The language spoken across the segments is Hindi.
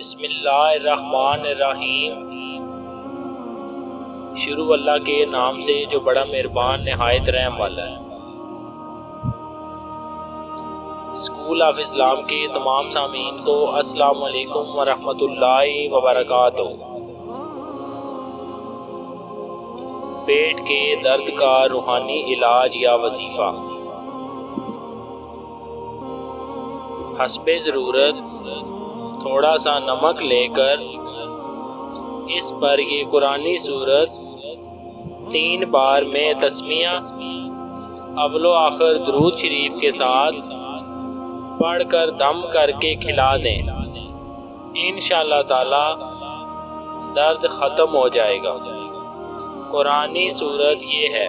बिस्मिल्लाहिर्रहमानिर्रहीम। शुरू अल्लाह के नाम से जो बड़ा मेहरबान नहायत रहम वाला है। स्कूल ऑफ इस्लाम के तमाम सामीन को अस्सलाम वालेकुम वरहमतुल्लाहि वबरकातुहू। पेट के दर्द का रूहानी इलाज या वजीफ़ा। हस्बे ज़रूरत थोड़ा सा नमक लेकर इस पर ये कुरानी सूरत 3 बार में तस्मिया अव्वलो आखिर दुरूद शरीफ के साथ पढ़कर दम करके खिला दें। इंशाअल्लाह ताला दर्द ख़त्म हो जाएगा। कुरानी सूरत ये है,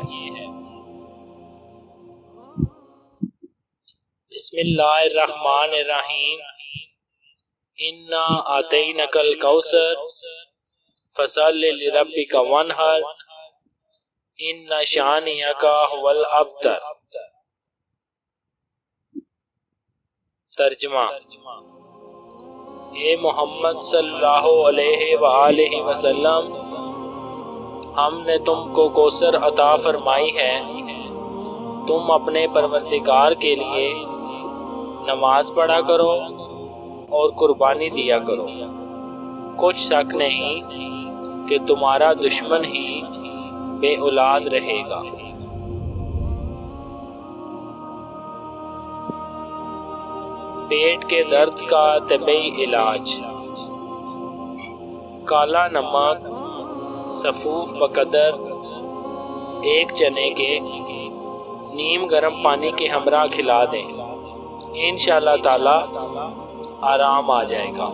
बिस्मिल्लाहिर्रहमानिर्रहीम। इन्ना आतैनकल कौसर फसल्लि लिरब्बिका वन्हर इन्ना शानियका हुवल अब्तर। तर्जुमा। ए मोहम्मद सल्लल्लाहु अलैहि वसल्लम, हमने तुमको कौसर अता फरमाई है। तुम अपने परवरदिगार के लिए नमाज पढ़ा करो और कुर्बानी दिया करो। कुछ शक नहीं कि तुम्हारा दुश्मन ही बे औलाद रहेगा। पेट के दर्द का तबई इलाज। काला नमक सफूफ बकदर 1 चने के नीम गर्म पानी के हमरा खिला दें। इंशाअल्लाह ताला आराम आ जाएगा।